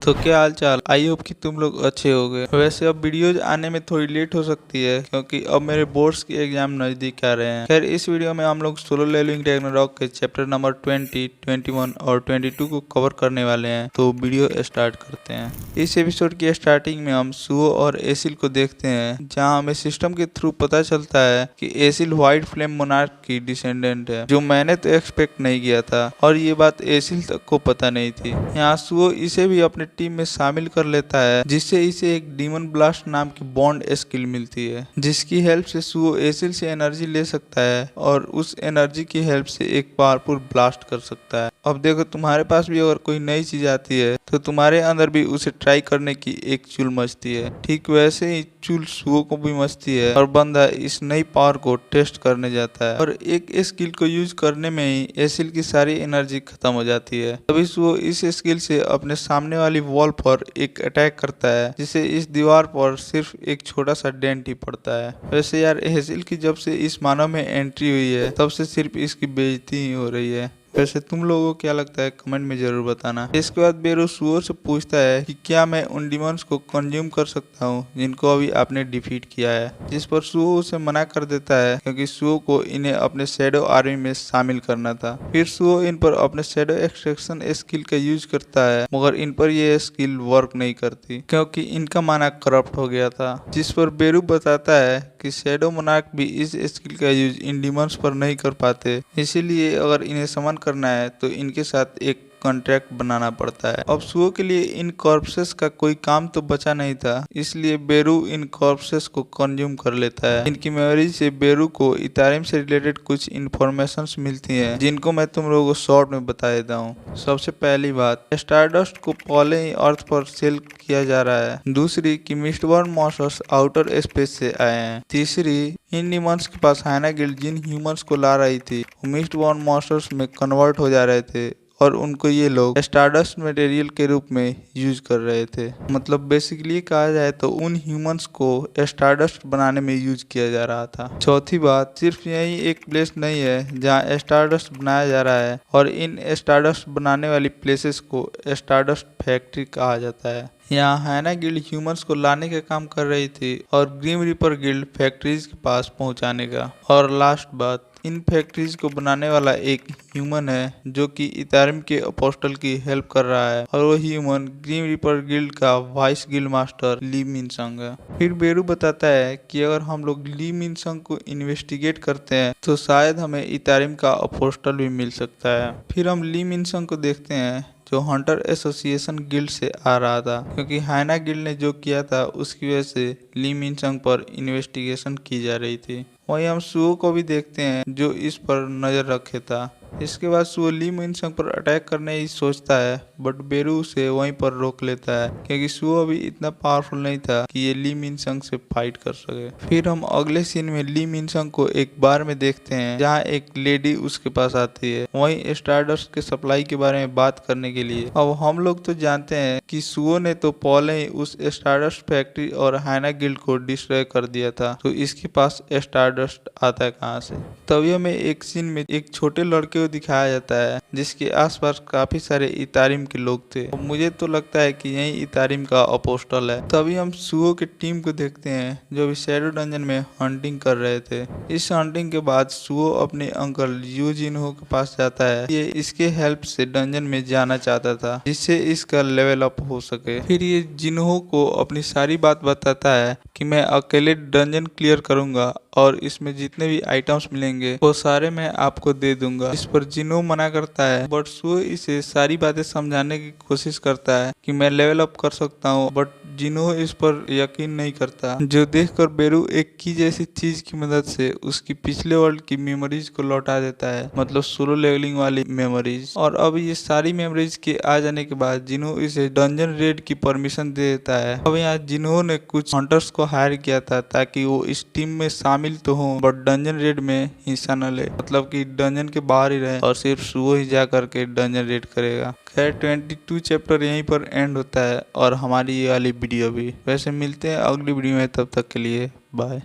तो क्या हाल चाल। आई होप कि तुम लोग अच्छे होगे। वैसे अब वीडियोज आने में थोड़ी लेट हो सकती है क्योंकि अब मेरे बोर्ड्स के एग्जाम नजदीक आ रहे हैं। खैर इस वीडियो में हम लोग सोलो लेवलिंग रैग्नारॉक के चैप्टर नंबर 20, 21 और 22 को कवर करने वाले हैं। तो वीडियो स्टार्ट करते हैं। इस एपिसोड की स्टार्टिंग में हम सुओ और एसिल को देखते हैं, जहाँ हमें सिस्टम के थ्रू पता चलता है कि एसिल व्हाइट फ्लेम मोनार्क की डिसेंडेंट है, जो मैंने तो एक्सपेक्ट नहीं किया था और ये बात एसिल तक को पता नहीं थी। यहाँ सुओ इसे भी अपने टीम में शामिल कर लेता है, जिससे इसे एक डीमन ब्लास्ट नाम की बॉन्ड स्किल मिलती है, जिसकी हेल्प से सुओ एसिल से एनर्जी ले सकता है और उस एनर्जी की हेल्प से एक पावरफुल ब्लास्ट कर सकता है। अब देखो, तुम्हारे पास भी अगर कोई नई चीज आती है तो तुम्हारे अंदर भी उसे ट्राई करने की एक चुल मचती है। ठीक वैसे ही चुल सुओ को भी मचती है और बंदा इस नई पावर को टेस्ट करने जाता है और एक स्किल को यूज करने में ही एसिल की सारी एनर्जी खत्म हो जाती है। तभी सुओ इस स्किल से अपने सामने वाली वॉल पर एक अटैक करता है, जिससे इस दीवार पर सिर्फ एक छोटा सा डेंट ही पड़ता है। वैसे यार, एसिल की जब से इस मानव में एंट्री हुई है तब से सिर्फ इसकी बेइज्जती ही हो रही है। वैसे तुम लोगों को क्या लगता है, कमेंट में जरूर बताना। इसके बाद बेरू सुओ से पूछता है कि क्या मैं उन डिमंस को कंज्यूम कर सकता हूँ जिनको अभी आपने डिफीट किया है, जिस पर सुओ उसे मना कर देता है क्योंकि सुओ को इन्हें अपने शैडो आर्मी में शामिल करना था। फिर सुओ इन पर अपने शैडो एक्सट्रैक्शन स्किल का यूज करता है, मगर इन पर यह स्किल वर्क नहीं करती क्योंकि इनका माना करप्ट हो गया था, जिस पर बेरू बताता है कि शैडो मोनार्क भी इस स्किल का यूज इन डिमंस पर नहीं कर पाते, इसीलिए अगर इन्हें समन करना है तो इनके साथ एक कॉन्ट्रैक्ट बनाना पड़ता है। अब सुओ के लिए इन कॉर्पसेस का कोई काम तो बचा नहीं था, इसलिए बेरू इन कॉर्पसेस को कंज्यूम कर लेता है। इनकी मेमोरीज से बेरू को इथेरियम से रिलेटेड कुछ इन्फॉर्मेशंस मिलती हैं, जिनको मैं तुम लोगों को शॉर्ट में बता देता हूँ। सबसे पहली बात, स्टारडस्ट को पहले ही अर्थ पर सेल किया जा रहा है। दूसरी कि मिस्टबॉर्न मॉन्स्टर्स आउटर स्पेस से आए हैं। तीसरी, इन डिमंस के पास हाइना गिल्ड जिन ह्यूमंस को ला रही थी वो मिस्टबॉर्न मॉन्स्टर्स में कन्वर्ट हो जा रहे थे और उनको ये लोग स्टारडस्ट मटेरियल के रूप में यूज कर रहे थे। मतलब बेसिकली कहा जाए तो उन ह्यूमंस को स्टारडस्ट बनाने में यूज किया जा रहा था। चौथी बात, सिर्फ यही एक प्लेस नहीं है जहाँ स्टारडस्ट बनाया जा रहा है और इन स्टारडस्ट बनाने वाली प्लेसेस को स्टारडस्ट फैक्ट्री कहा जाता है। यहाँ हाइना गिल्ड ह्यूमंस को लाने का काम कर रही थी और ग्रिम रिपर गिल्ड फैक्ट्रीज के पास पहुंचाने का। और लास्ट बात, इन फैक्ट्रीज को बनाने वाला एक ह्यूमन है जो कि इथेरियम के अपोस्टल की हेल्प कर रहा है और वो ह्यूमन ग्रिम रिपर गिल्ड का वाइस गिल्ड मास्टर ली मिनसंग है। फिर बेरू बताता है कि अगर हम लोग ली मिनसंग को इन्वेस्टिगेट करते हैं तो शायद हमें इथेरियम का अपोस्टल भी मिल सकता है। फिर हम ली मिनसंग को देखते हैं जो हंटर एसोसिएशन गिल्ड से आ रहा था, क्योंकि हाइना गिल्ड ने जो किया था उसकी वजह से ली मिनसंग पर इन्वेस्टिगेशन की जा रही थी। वहीं हम सुओ को भी देखते हैं जो इस पर नजर रखे था। इसके बाद सुओ ली मिनसंग पर अटैक करने ही सोचता है, बट बेरू उसे वहीं पर रोक लेता है क्योंकि सुओ अभी इतना पावरफुल नहीं था कि ये ली मिनसंग से फाइट कर सके। फिर हम अगले सीन में ली मिनसंग को एक बार में देखते हैं जहाँ एक लेडी उसके पास आती है, वहीं स्टारडस्ट के सप्लाई के बारे में बात करने के लिए। अब हम लोग तो जानते हैं कि सुओ ने तो पहले ही उस स्टारडस्ट फैक्ट्री और हाइना गिल्ड को डिस्ट्रॉय कर दिया था, तो इसके पास स्टारडस्ट आता है कहाँ से। तभी हमें एक सीन में एक छोटे लड़के को दिखाया जाता है जिसके आसपास काफी सारे इथेरियम के लोग थे। और मुझे तो लगता है कि यही इथेरियम का अपोस्टल है। तभी हम सुओ के टीम को देखते हैं जो अभी शैडो डंजन में हंटिंग कर रहे थे। इस हंटिंग के बाद सुओ अपने अंकल यू जिनहो के पास जाता है। ये इसके हेल्प से डंजन में जाना चाहता था जिससे इसका लेवल अप हो सके। फिर ये जिनहो को अपनी सारी बात बताता है कि मैं अकेले डंजन क्लियर करूंगा और इसमें जितने भी आइटम्स मिलेंगे वो सारे मैं आपको दे दूंगा। इस पर जिनहो मना करता है, बट सुओ इसे सारी बातें समझाने की कोशिश करता है कि मैं लेवल अप कर सकता हूँ, बट जिनहो इस पर यकीन नहीं करता, जो देखकर बेरू एक की जैसी चीज की मदद से उसकी पिछले वर्ल्ड की मेमोरीज को लौटा देता है, मतलब सोलो लेवलिंग वाली मेमोरीज। और अब ये सारी मेमोरीज के आ जाने के बाद जिनहो इसे डंजन रेड की परमिशन दे देता है। अब यहाँ जिनहो ने कुछ हंटर्स को हायर किया था ताकि वो इस टीम में शामिल तो हो बट डंजन रेड में हिस्सा न ले, मतलब कि डंजन के बाहर ही रहे और सिर्फ सुओ ही जा करके डंजन रेड करेगा। खैर 22 चैप्टर यहीं पर एंड होता है और हमारी ये वाली वीडियो भी। वैसे मिलते हैं अगली वीडियो में, तब तक के लिए बाय।